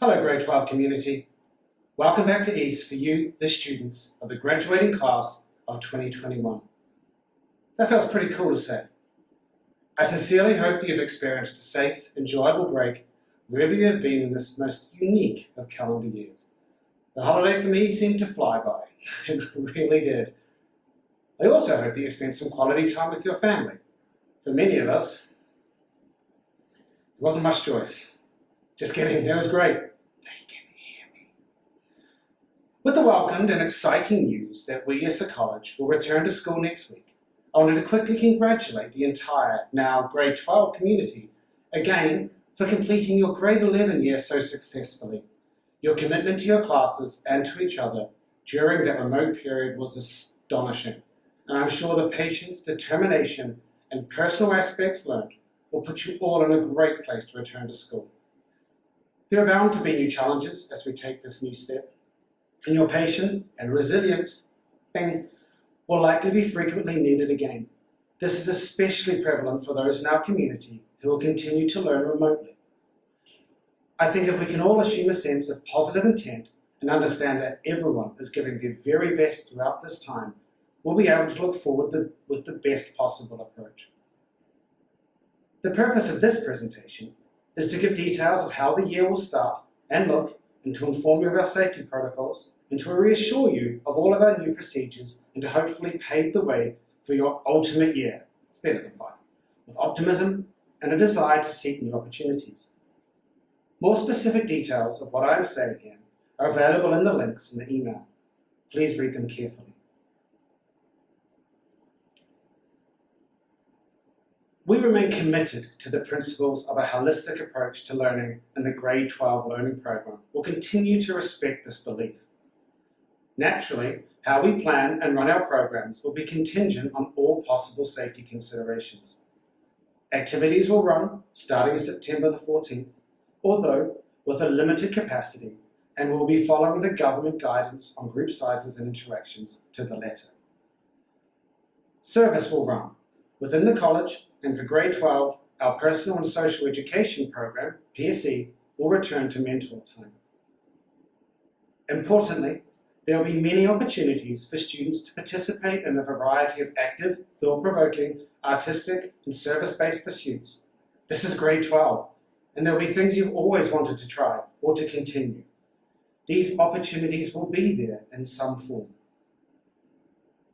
Hello Grade 12 community. Welcome back to East for you, the students of the graduating class of 2021. That feels pretty cool to say. I sincerely hope that you've experienced a safe, enjoyable break wherever you have been in this most unique of calendar years. The holiday for me seemed to fly by. It really did. I also hope that you spent some quality time with your family. For many of us, there wasn't much choice. Just kidding, it was great. They can hear me. With the welcomed and exciting news that we as a college will return to school next week, I wanted to quickly congratulate the entire, now grade 12 community, again for completing your grade 11 year so successfully. Your commitment to your classes and to each other during that remote period was astonishing, and I'm sure the patience, determination, and personal aspects learned will put you all in a great place to return to school. There are bound to be new challenges as we take this new step, and your patience and resilience will likely be frequently needed again. This is especially prevalent for those in our community who will continue to learn remotely. I think if we can all assume a sense of positive intent and understand that everyone is giving their very best throughout this time, we'll be able to look forward with the best possible approach. The purpose of this presentation is to give details of how the year will start and look, and to inform you of our safety protocols, and to reassure you of all of our new procedures, and to hopefully pave the way for your ultimate year. It's better than fun, with optimism and a desire to seek new opportunities. More specific details of what I am saying here are available in the links in the email. Please read them carefully. We remain committed to the principles of a holistic approach to learning, and the Grade 12 learning program will continue to respect this belief. Naturally, how we plan and run our programs will be contingent on all possible safety considerations. Activities will run starting September the 14th, although with a limited capacity, and will be following the government guidance on group sizes and interactions to the letter. Service will run within the college, and for Grade 12, our Personal and Social Education program, PSE, will return to mentor time. Importantly, there will be many opportunities for students to participate in a variety of active, thought-provoking, artistic, and service-based pursuits. This is Grade 12, and there will be things you've always wanted to try or to continue. These opportunities will be there in some form.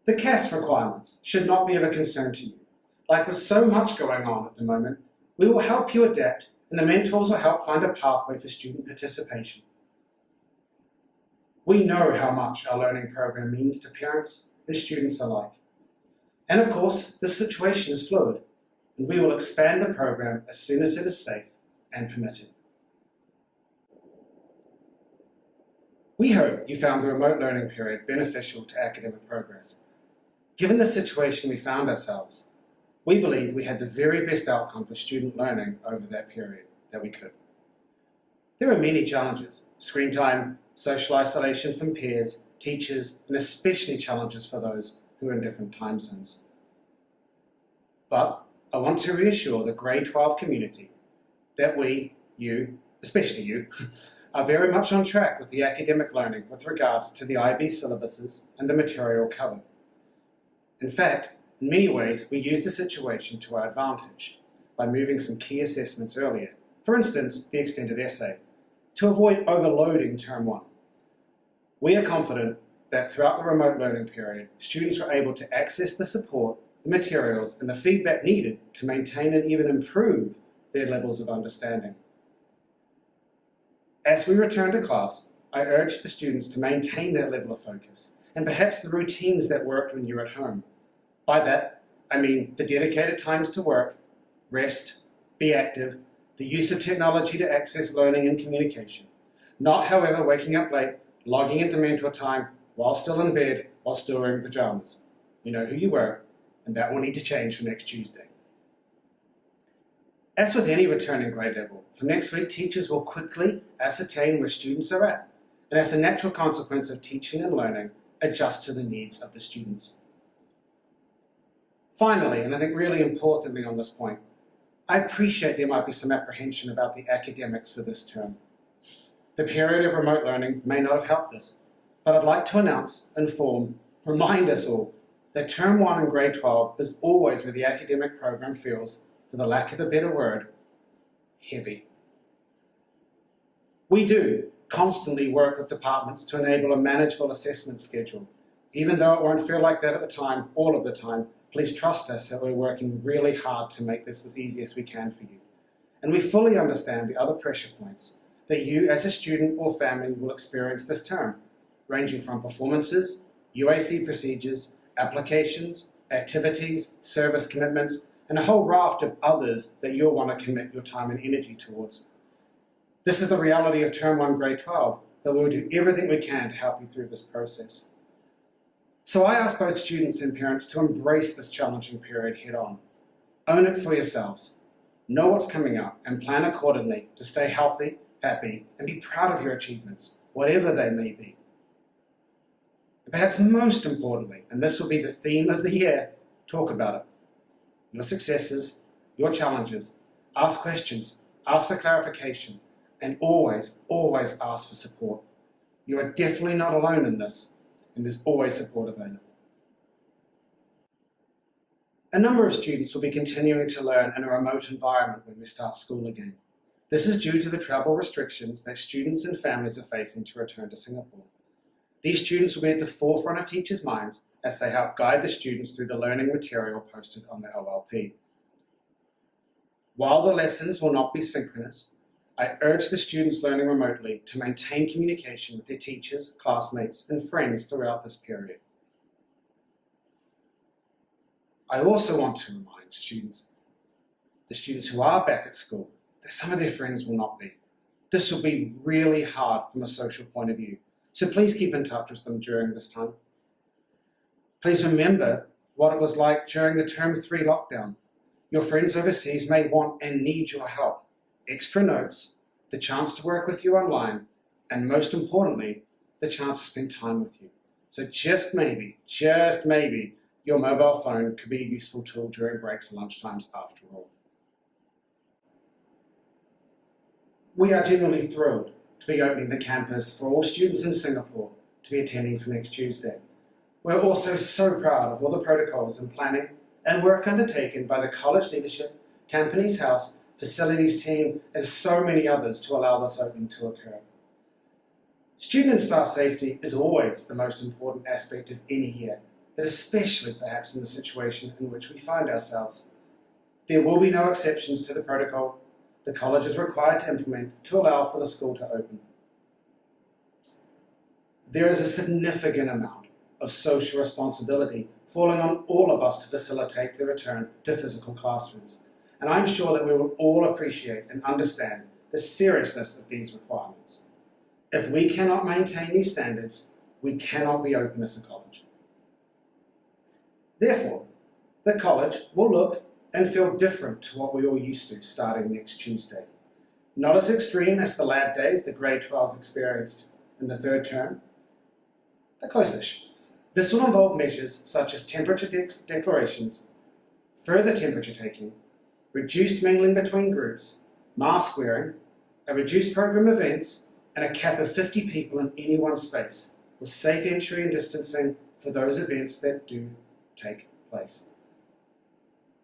The CAS requirements should not be of a concern to you. Like with so much going on at the moment, we will help you adapt, and the mentors will help find a pathway for student participation. We know how much our learning program means to parents and students alike. And of course, this situation is fluid, and we will expand the program as soon as it is safe and permitted. We hope you found the remote learning period beneficial to academic progress. Given the situation we found ourselves, we believe we had the very best outcome for student learning over that period that we could. There are many challenges: screen time, social isolation from peers, teachers, and especially challenges for those who are in different time zones. But I want to reassure the Grade 12 community that we, you, especially you, are very much on track with the academic learning with regards to the IB syllabuses and the material covered. In fact, in many ways, we use the situation to our advantage by moving some key assessments earlier, for instance, the extended essay, to avoid overloading Term 1. We are confident that throughout the remote learning period, students were able to access the support, the materials, and the feedback needed to maintain and even improve their levels of understanding. As we return to class, I urge the students to maintain that level of focus, and perhaps the routines that worked when you were at home. By that, I mean the dedicated times to work, rest, be active, the use of technology to access learning and communication. Not, however, waking up late, logging into mentor time, while still in bed, while still wearing pajamas. You know who you were, and that will need to change for next Tuesday. As with any returning grade level, from next week teachers will quickly ascertain where students are at, and as a natural consequence of teaching and learning, adjust to the needs of the students. Finally, and I think really importantly on this point, I appreciate there might be some apprehension about the academics for this term. The period of remote learning may not have helped this, but I'd like to announce, inform, remind us all that Term 1 in Grade 12 is always where the academic program feels, for the lack of a better word, heavy. We do constantly work with departments to enable a manageable assessment schedule. Even though it won't feel like that at the time, all of the time, please trust us that we're working really hard to make this as easy as we can for you. And we fully understand the other pressure points that you as a student or family will experience this term, ranging from performances, UAC procedures, applications, activities, service commitments, and a whole raft of others that you'll want to commit your time and energy towards. This is the reality of Term 1 Grade 12, but we'll do everything we can to help you through this process. So I ask both students and parents to embrace this challenging period head on. Own it for yourselves. Know what's coming up and plan accordingly to stay healthy, happy, and be proud of your achievements, whatever they may be. And perhaps most importantly, and this will be the theme of the year, talk about it. Your successes, your challenges, ask questions, ask for clarification, and always, always ask for support. You are definitely not alone in this, and there's always support available. A number of students will be continuing to learn in a remote environment when we start school again. This is due to the travel restrictions that students and families are facing to return to Singapore. These students will be at the forefront of teachers' minds as they help guide the students through the learning material posted on the OLP. While the lessons will not be synchronous, I urge the students learning remotely to maintain communication with their teachers, classmates, and friends throughout this period. I also want to remind students, the students who are back at school, that some of their friends will not be. This will be really hard from a social point of view, so please keep in touch with them during this time. Please remember what it was like during the Term 3 lockdown. Your friends overseas may want and need your help. Extra notes, the chance to work with you online, and most importantly, the chance to spend time with you. So just maybe, your mobile phone could be a useful tool during breaks and lunchtimes after all. We are genuinely thrilled to be opening the campus for all students in Singapore to be attending from next Tuesday. We're also so proud of all the protocols and planning and work undertaken by the college leadership, Tampines House, facilities team, and so many others to allow this opening to occur. Student and staff safety is always the most important aspect of any year, but especially perhaps in the situation in which we find ourselves. There will be no exceptions to the protocol the college is required to implement to allow for the school to open. There is a significant amount of social responsibility falling on all of us to facilitate the return to physical classrooms, and I'm sure that we will all appreciate and understand the seriousness of these requirements. If we cannot maintain these standards, we cannot be open as a college. Therefore, the college will look and feel different to what we all used to starting next Tuesday. Not as extreme as the lab days the grade 12s experienced in the third term, but close-ish. This will involve measures such as temperature declarations, further temperature taking, reduced mingling between groups, mask wearing, a reduced program of events, and a cap of 50 people in any one space, with safe entry and distancing for those events that do take place.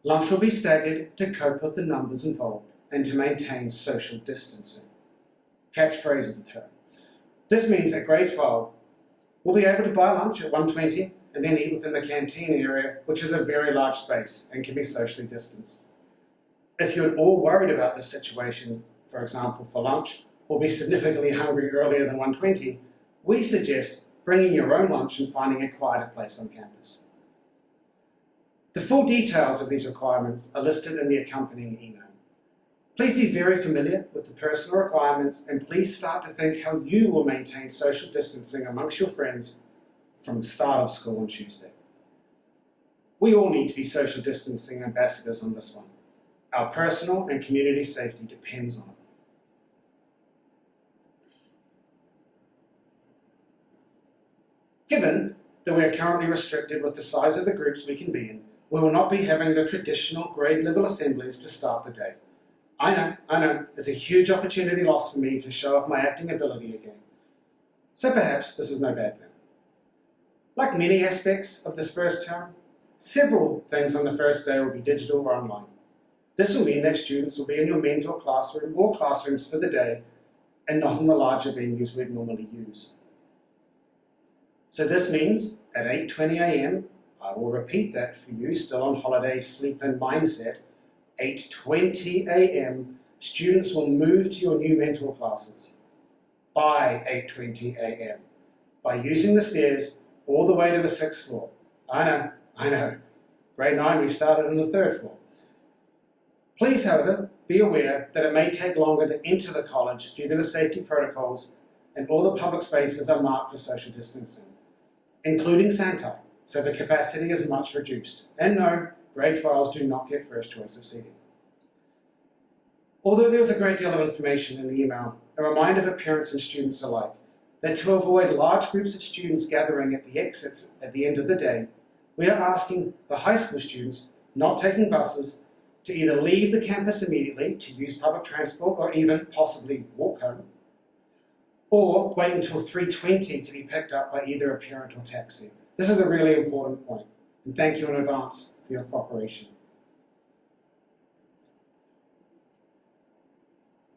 Lunch will be staggered to cope with the numbers involved and to maintain social distancing. Catchphrase of the term. This means that grade 12 will be able to buy lunch at 1:20 and then eat within the canteen area, which is a very large space and can be socially distanced. If you're all worried about this situation, for example for lunch, or be significantly hungry earlier than 1:20, we suggest bringing your own lunch and finding a quieter place on campus. The full details of these requirements are listed in the accompanying email. Please be very familiar with the personal requirements and please start to think how you will maintain social distancing amongst your friends from the start of school on Tuesday. We all need to be social distancing ambassadors on this one. Our personal and community safety depends on it. Given that we are currently restricted with the size of the groups we can be in, we will not be having the traditional grade level assemblies to start the day. I know, it's a huge opportunity lost for me to show off my acting ability again. So perhaps this is no bad thing. Like many aspects of this first term, several things on the first day will be digital or online. This will mean that students will be in your mentor classroom or classrooms for the day and not in the larger venues we'd normally use. So this means at 8:20 a.m, I will repeat that for you still on holiday sleep-in mindset, 8:20 a.m, students will move to your new mentor classes by 8:20 a.m. by using the stairs all the way to the 6th floor. I know, grade 9 we started on the 3rd floor. Please, however, be aware that it may take longer to enter the college due to the safety protocols, and all the public spaces are marked for social distancing, including Santai, so the capacity is much reduced. And no, grade 12s do not get first choice of seating. Although there was a great deal of information in the email, a reminder for parents and students alike that to avoid large groups of students gathering at the exits at the end of the day, we are asking the high school students not taking buses to either leave the campus immediately to use public transport or even possibly walk home, or wait until 3:20 to be picked up by either a parent or taxi. This is a really important point, and thank you in advance for your cooperation.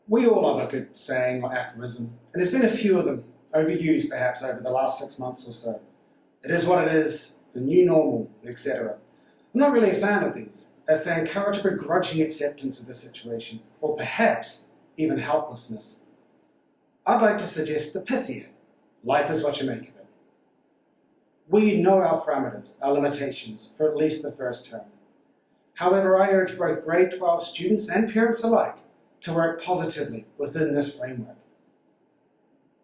We all have a good saying or aphorism, and there's been a few of them, overused perhaps over the last 6 months or so. It is what it is, the new normal, etc. I'm not really a fan of these, as they encourage a begrudging acceptance of the situation, or perhaps even helplessness. I'd like to suggest the pithier, life is what you make of it. We know our parameters, our limitations, for at least the first term. However, I urge both grade 12 students and parents alike to work positively within this framework.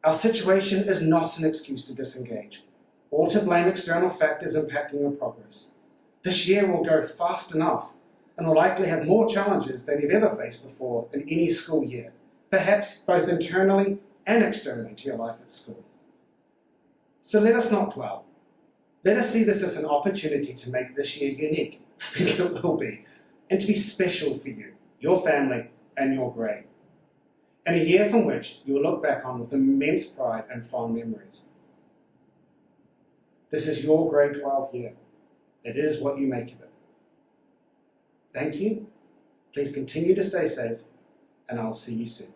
Our situation is not an excuse to disengage, or to blame external factors impacting your progress. This year will go fast enough and will likely have more challenges than you've ever faced before in any school year, perhaps both internally and externally to your life at school. So let us not dwell. Let us see this as an opportunity to make this year unique. I think it will be, and to be special for you, your family, and your grade. And a year from which you will look back on with immense pride and fond memories. This is your grade 12 year. It is what you make of it. Thank you. Please continue to stay safe, and I'll see you soon.